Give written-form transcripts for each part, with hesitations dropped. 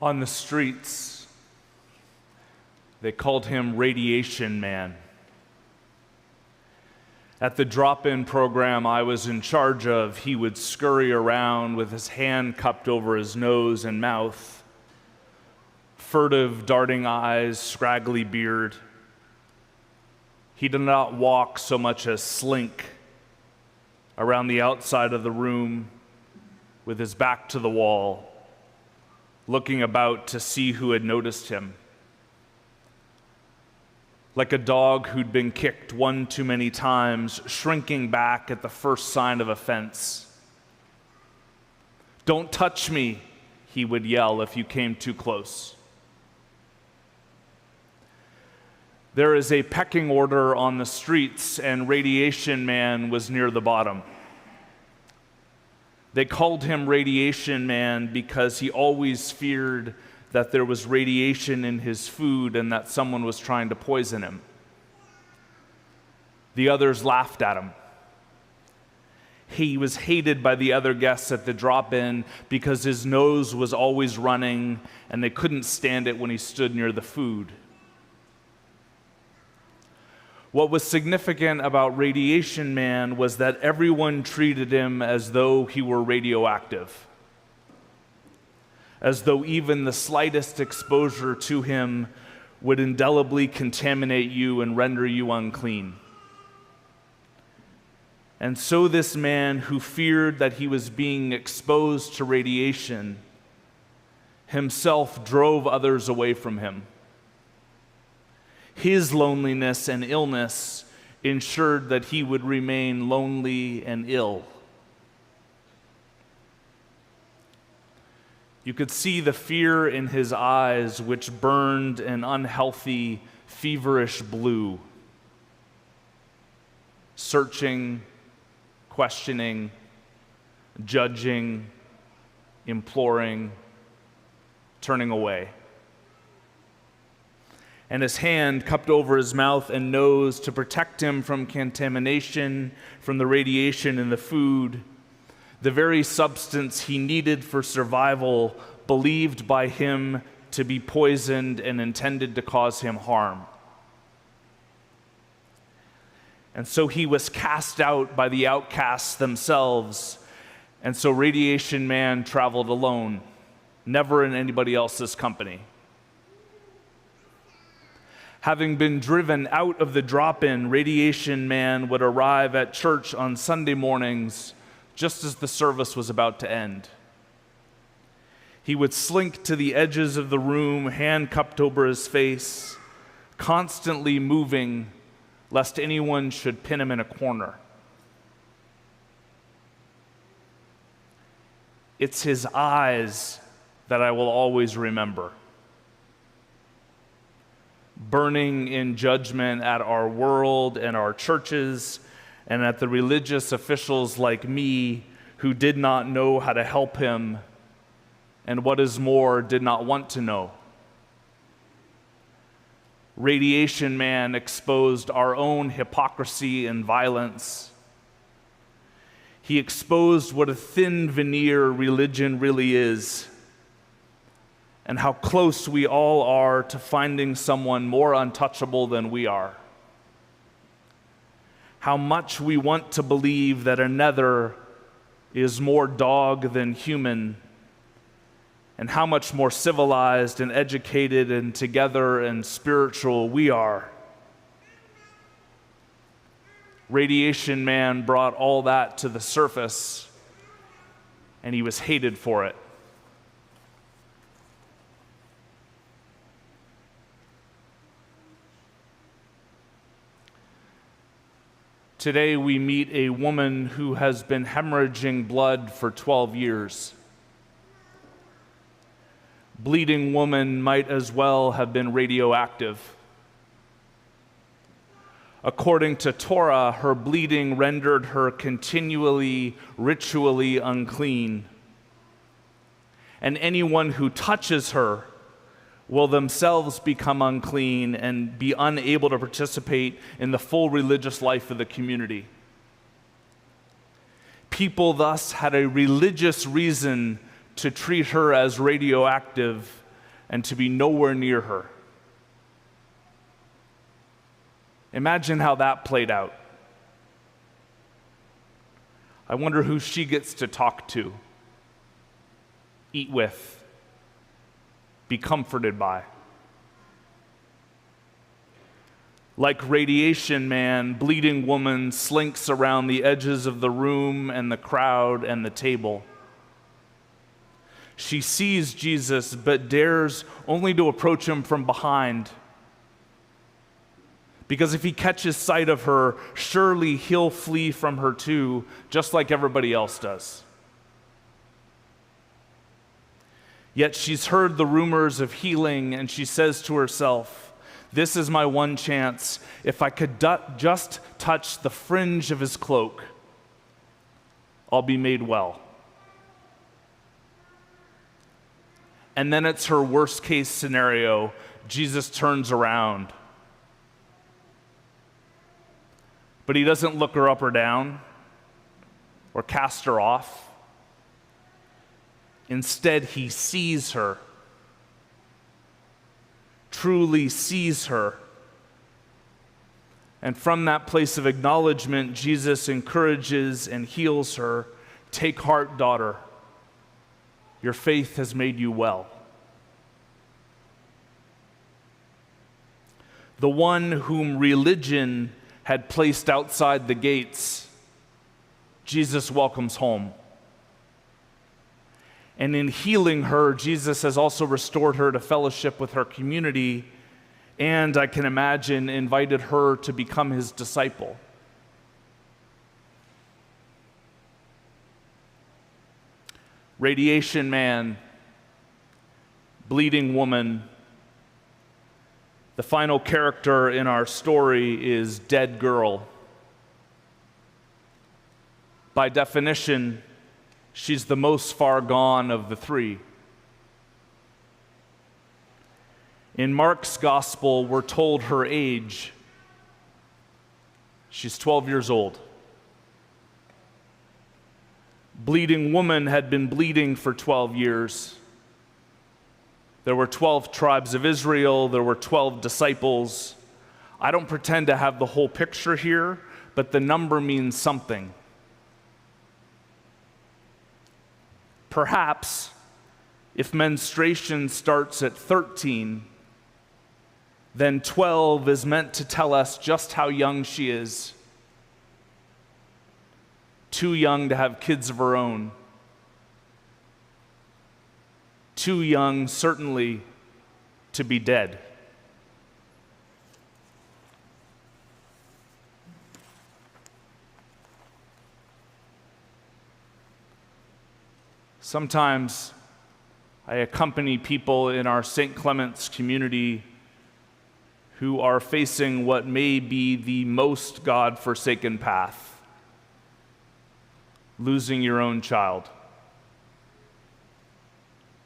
On the streets, they called him Radiation Man. At the drop-in program I was in charge of, he would scurry around with his hand cupped over his nose and mouth, furtive, darting eyes, scraggly beard. He did not walk so much as slink around the outside of the room with his back to the wall, looking about to see who had noticed him. Like a dog who'd been kicked one too many times, shrinking back at the first sign of offense. "Don't touch me," he would yell if you came too close. There is a pecking order on the streets, and Radiation Man was near the bottom. They called him Radiation Man because he always feared that there was radiation in his food and that someone was trying to poison him. The others laughed at him. He was hated by the other guests at the drop-in because his nose was always running and they couldn't stand it when he stood near the food. What was significant about Radiation Man was that everyone treated him as though he were radioactive, as though even the slightest exposure to him would indelibly contaminate you and render you unclean. And so this man who feared that he was being exposed to radiation himself drove others away from him. His loneliness and illness ensured that he would remain lonely and ill. You could see the fear in his eyes, which burned an unhealthy, feverish blue. Searching, questioning, judging, imploring, turning away. And his hand cupped over his mouth and nose to protect him from contamination, from the radiation in the food, the very substance he needed for survival, believed by him to be poisoned and intended to cause him harm. And so he was cast out by the outcasts themselves, and so Radiation Man traveled alone, never in anybody else's company. Having been driven out of the drop-in, Radiation Man would arrive at church on Sunday mornings just as the service was about to end. He would slink to the edges of the room, hand cupped over his face, constantly moving lest anyone should pin him in a corner. It's his eyes that I will always remember, burning in judgment at our world and our churches and at the religious officials like me who did not know how to help him and, what is more, did not want to know. Radiation Man exposed our own hypocrisy and violence. He exposed what a thin veneer religion really is, and how close we all are to finding someone more untouchable than we are. How much we want to believe that another is more dog than human, and how much more civilized and educated and together and spiritual we are. Radiation Man brought all that to the surface, and he was hated for it. Today we meet a woman who has been hemorrhaging blood for 12 years. Bleeding woman might as well have been radioactive. According to Torah, her bleeding rendered her continually, ritually unclean. And anyone who touches her will themselves become unclean and be unable to participate in the full religious life of the community. People thus had a religious reason to treat her as radioactive and to be nowhere near her. Imagine how that played out. I wonder who she gets to talk to, eat with, be comforted by. Like Radiation Man, Bleeding Woman slinks around the edges of the room and the crowd and the table. She sees Jesus, but dares only to approach him from behind. Because if he catches sight of her, surely he'll flee from her too, just like everybody else does. Yet she's heard the rumors of healing, and she says to herself, "This is my one chance. If I could just touch the fringe of his cloak, I'll be made well." And then it's her worst case scenario. Jesus turns around. But he doesn't look her up or down or cast her off. Instead, he sees her, truly sees her. And from that place of acknowledgement, Jesus encourages and heals her. "Take heart, daughter. Your faith has made you well." The one whom religion had placed outside the gates, Jesus welcomes home. And in healing her, Jesus has also restored her to fellowship with her community, and I can imagine invited her to become his disciple. Radiation Man, Bleeding Woman. The final character in our story is Dead Girl. By definition, she's the most far gone of the three. In Mark's gospel, we're told her age. She's 12 years old. Bleeding Woman had been bleeding for 12 years. There were 12 tribes of Israel. There were 12 disciples. I don't pretend to have the whole picture here, but the number means something. Perhaps if menstruation starts at 13, then 12 is meant to tell us just how young she is. Too young to have kids of her own. Too young, certainly, to be dead. Sometimes I accompany people in our St. Clement's community who are facing what may be the most God-forsaken path: losing your own child.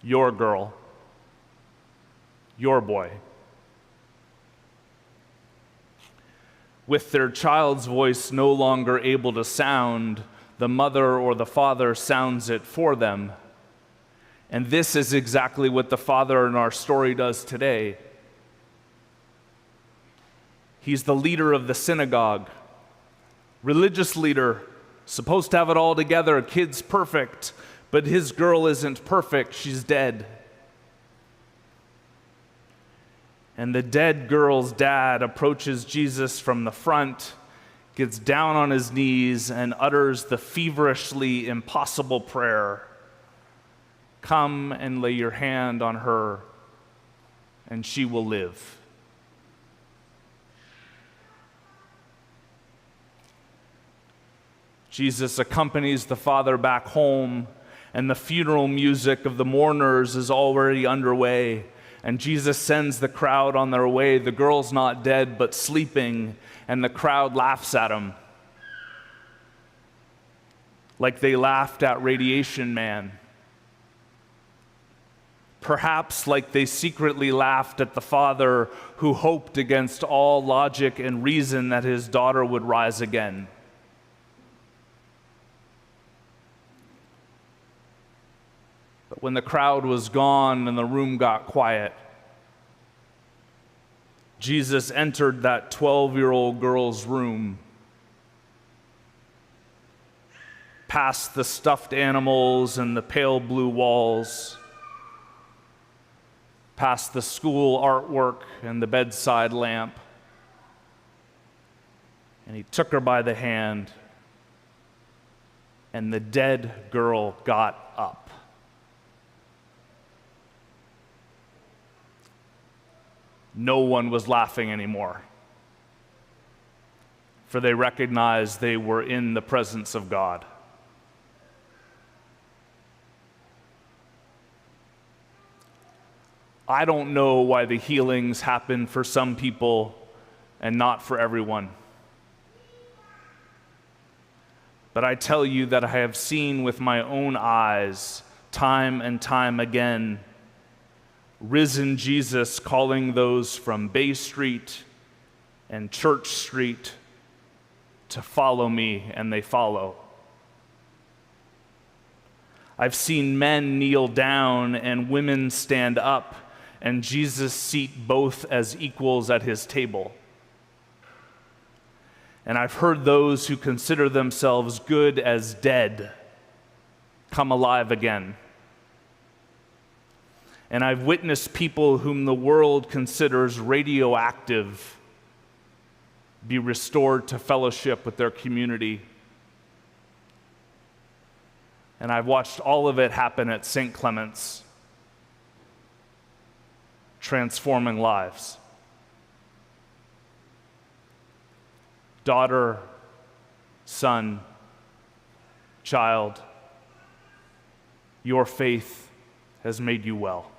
Your girl, your boy. With their child's voice no longer able to sound, the mother or the father sounds it for them. And this is exactly what the father in our story does today. He's the leader of the synagogue, religious leader, supposed to have it all together, kid's perfect. But his girl isn't perfect, she's dead. And the dead girl's dad approaches Jesus from the front, gets down on his knees, and utters the feverishly impossible prayer: "Come and lay your hand on her, and she will live." Jesus accompanies the father back home, and the funeral music of the mourners is already underway. And Jesus sends the crowd on their way. The girl's not dead, but sleeping, and the crowd laughs at him. Like they laughed at Radiation Man. Perhaps like they secretly laughed at the father who hoped against all logic and reason that his daughter would rise again. when the crowd was gone and the room got quiet, Jesus entered that 12-year-old girl's room, past the stuffed animals and the pale blue walls, past the school artwork and the bedside lamp, and he took her by the hand, and the dead girl got up. No one was laughing anymore, for they recognized they were in the presence of God. I don't know why the healings happen for some people and not for everyone. But I tell you that I have seen with my own eyes, time and time again, risen Jesus calling those from Bay Street and Church Street to follow me, and they follow. I've seen men kneel down and women stand up, and Jesus seat both as equals at his table. And I've heard those who consider themselves good as dead come alive again. And I've witnessed people whom the world considers radioactive be restored to fellowship with their community. And I've watched all of it happen at St. Clement's, transforming lives. Daughter, son, child, your faith has made you well.